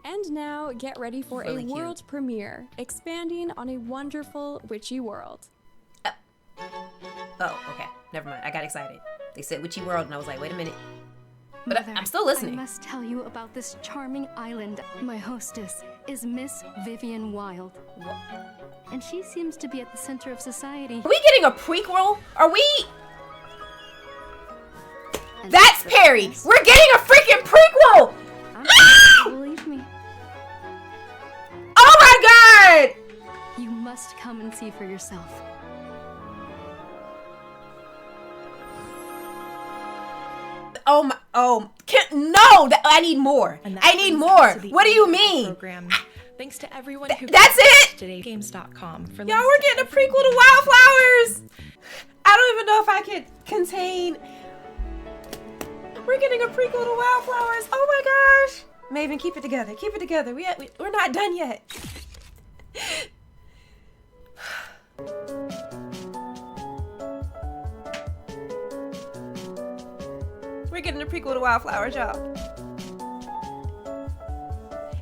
And now get ready for Really a cute. world premiere, expanding on a wonderful witchy world. Oh, okay. Never mind. I got excited. They said witchy world, and I was like, wait a minute. But Mother, I'm still listening. I must tell you about this charming island. My hostess is Miss Vivian Wylde. And she seems to be at the center of society. Are we getting a prequel? Are we? And That's Perry! We're getting a freaking prequel! Believe me, Oh my god! you must come and see for yourself. I need more. I need more. What do you mean? Program. Thanks to everyone who That's it? todaygames.com for Y'all, we're getting a prequel to Wildflowers. I don't even know if I could contain. We're getting a prequel to Wildflowers. Oh my gosh. Maven, keep it together. Keep it together. We're not done yet. We're getting a prequel to Wildflowers, y'all.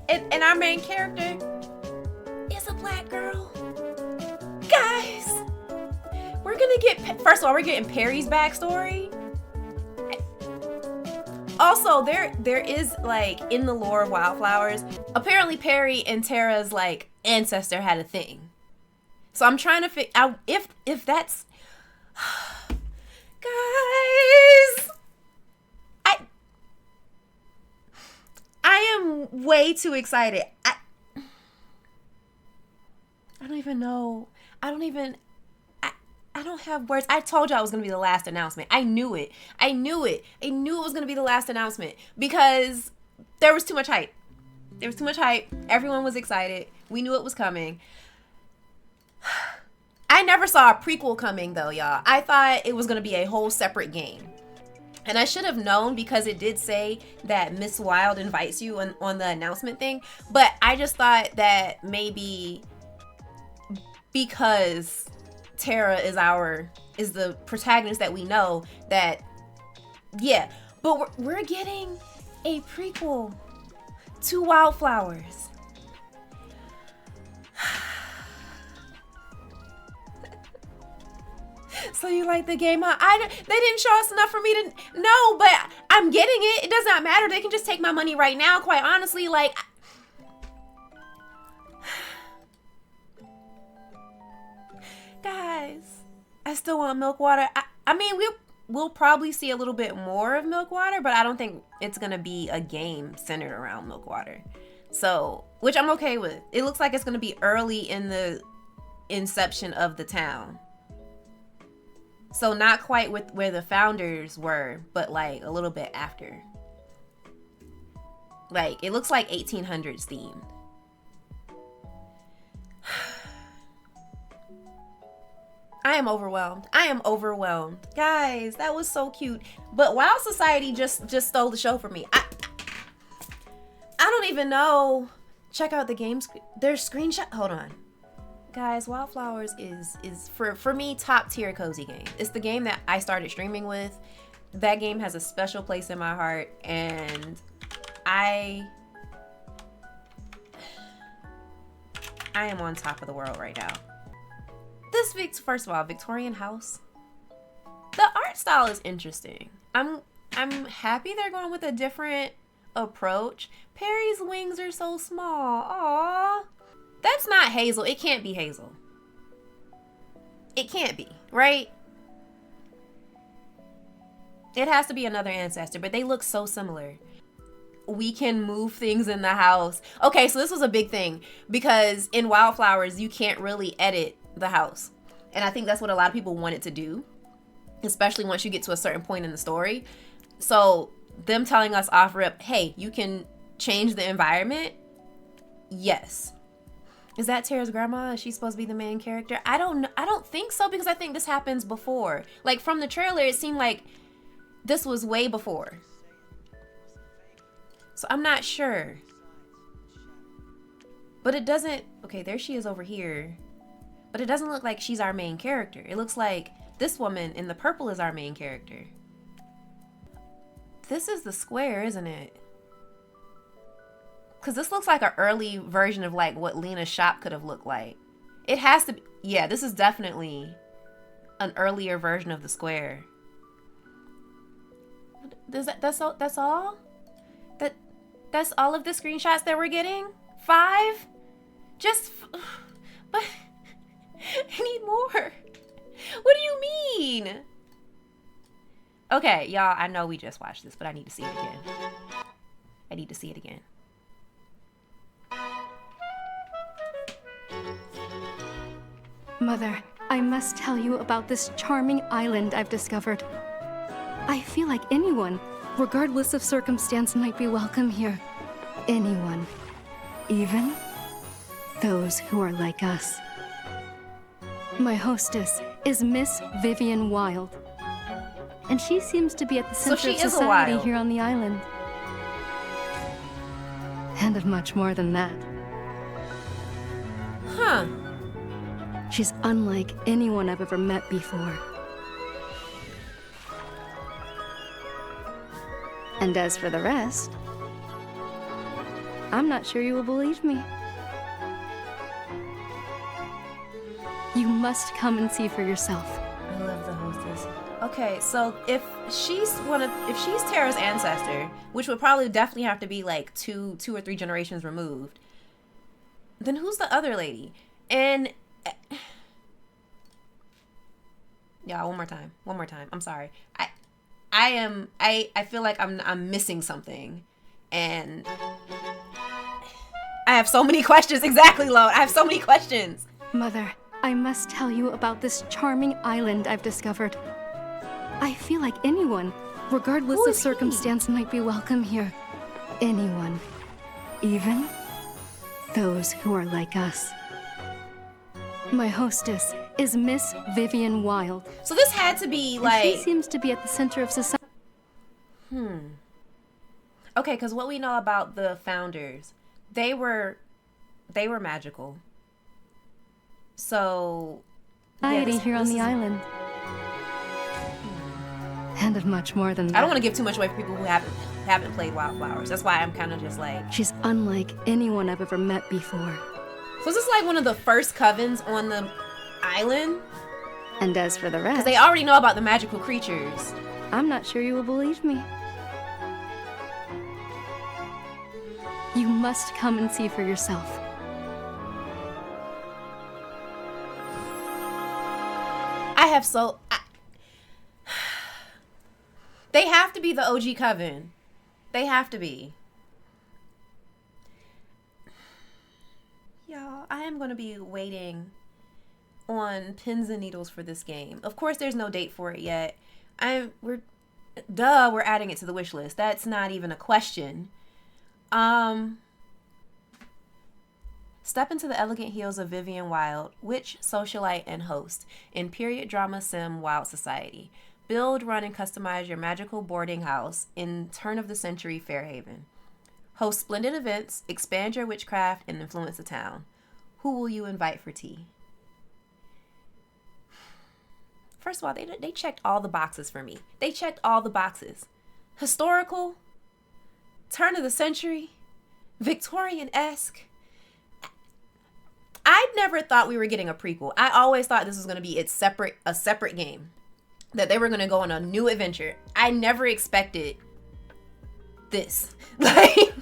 And our main character is a black girl. Guys, we're gonna get, first of all, we're getting Perry's backstory. Also, there is, like, in the lore of Wildflowers, apparently Perry and Tara's, like, ancestor had a thing. So I'm trying to figure out if that's, guys, I am way too excited. I don't even know. I don't have words. I told you I was going to be the last announcement. I knew it. I knew it was going to be the last announcement because there was too much hype. There was too much hype. Everyone was excited. We knew it was coming. I never saw a prequel coming though, y'all. I thought it was going to be a whole separate game. And I should have known because it did say that Miss Wylde invites you on the announcement thing. But I just thought that maybe because Tara is the protagonist that we know, that, yeah. But we're getting a prequel to Wildflowers. So you like the game? They didn't show us enough for me to know, but I'm getting it. It does not matter. They can just take my money right now, quite honestly. Like, guys, I still want Milkwater. I mean, we'll probably see a little bit more of Milkwater, but I don't think it's gonna be a game centered around Milkwater. So, which I'm okay with. It looks like it's gonna be early in the inception of the town. So not quite with where the founders were, but like a little bit after. Like, it looks like 1800s themed. I am overwhelmed. I am overwhelmed. Guys, that was so cute. But Wild Society just stole the show for me. I don't even know. Check out the games. There's screenshot. Hold on. Guys, Wildflowers is for me top tier cozy game. It's the game that I started streaming with. That game has a special place in my heart, and I am on top of the world right now. This week's, first of all, Victorian house. The art style is interesting. I'm happy they're going with a different approach. Perry's wings are so small. Aww. That's not Hazel. It can't be Hazel. It can't be, right? It has to be another ancestor, but they look so similar. We can move things in the house. Okay, so this was a big thing because in Wildflowers, you can't really edit the house. And I think that's what a lot of people wanted to do, especially once you get to a certain point in the story. So them telling us off rip, hey, you can change the environment. Yes. Is that Tara's grandma? Is she supposed to be the main character? I don't know. I don't think so because I think this happens before. Like from the trailer, it seemed like this was way before. So I'm not sure. But it doesn't, okay, there she is over here. But it doesn't look like she's our main character. It looks like this woman in the purple is our main character. This is the square, isn't it? Because this looks like an early version of like what Lena's shop could have looked like. It has to be. Yeah, this is definitely an earlier version of the square. That's all? That's all of the screenshots that we're getting? 5? But I need more. What do you mean? Okay, y'all, I know we just watched this, but I need to see it again. I need to see it again. Mother, I must tell you about this charming island I've discovered. I feel like anyone, regardless of circumstance, might be welcome here. Anyone. Even those who are like us. My hostess is Miss Vivian Wylde. And she seems to be at the center of society here on the island. And of much more than that. Huh. She's unlike anyone I've ever met before. And as for the rest, I'm not sure you will believe me. You must come and see for yourself. I love the hostess. Okay, so if she's Tara's ancestor, which would probably definitely have to be like two or three generations removed, then who's the other lady? And yeah, one more time. I'm sorry. I feel like I'm missing something, and I have so many questions. Exactly, Lo. I have so many questions. Mother, I must tell you about this charming island I've discovered. I feel like anyone, regardless of circumstance, might be welcome here. Anyone. Even those who are like us. My hostess is Miss Vivian Wylde. So this had to be like... And she seems to be at the center of society. Okay, because what we know about the founders, they were magical. So... Society here on the island. And of much more than that. I don't want to give too much away for people who haven't played Wildflowers. That's why I'm kind of just like... She's unlike anyone I've ever met before. So is this like one of the first covens on the island? And as for the rest... Because they already know about the magical creatures. I'm not sure you will believe me. You must come and see for yourself. They have to be the OG coven. They have to be. Y'all, I am going to be waiting on pins and needles for this game. Of course, there's no date for it yet. We're adding it to the wish list. That's not even a question. Step into the elegant heels of Vivian Wylde, witch, socialite, and host in period drama sim Wild Society. Build, run, and customize your magical boarding house in turn-of-the-century Fairhaven. Host splendid events, expand your witchcraft, and influence the town. Who will you invite for tea? First of all, they checked all the boxes for me. They checked all the boxes. Historical, turn-of-the-century, Victorian-esque. I never thought we were getting a prequel. I always thought this was going to be a separate game. That they were going to go on a new adventure. I never expected this. Like,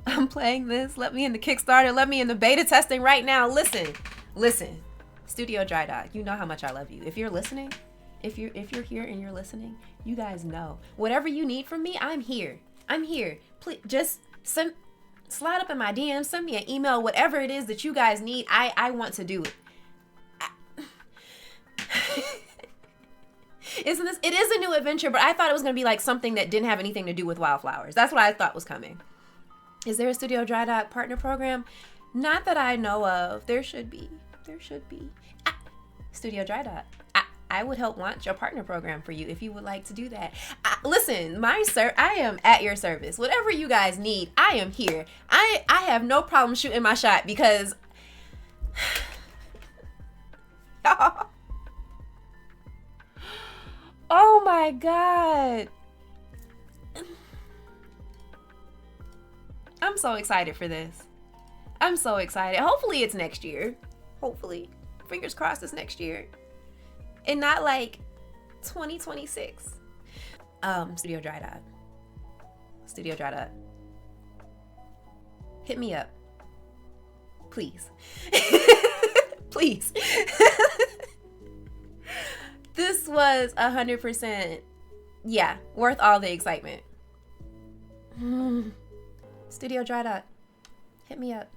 I'm playing this. Let me in the Kickstarter. Let me in the beta testing right now. Listen. Studio Dry Dog, you know how much I love you. If you're listening, if you're here and you're listening, you guys know. Whatever you need from me, I'm here. Please, just slide up in my DMs, send me an email, whatever it is that you guys need. I want to do it. It is a new adventure, but I thought it was going to be like something that didn't have anything to do with Wildflowers. That's what I thought was coming. Is there a Studio Dry Dog partner program? Not that I know of. There should be. Studio Dry Dog. I would help launch a partner program for you if you would like to do that. Listen, I am at your service. Whatever you guys need, I am here. I have no problem shooting my shot because oh my God. I'm so excited for this. I'm so excited. Hopefully it's next year. Hopefully. Fingers crossed it's next year. And not like 2026. Studio dried up. Studio dried up. Hit me up. Please. Please. This was 100%, yeah, worth all the excitement. Studio dried up. Hit me up.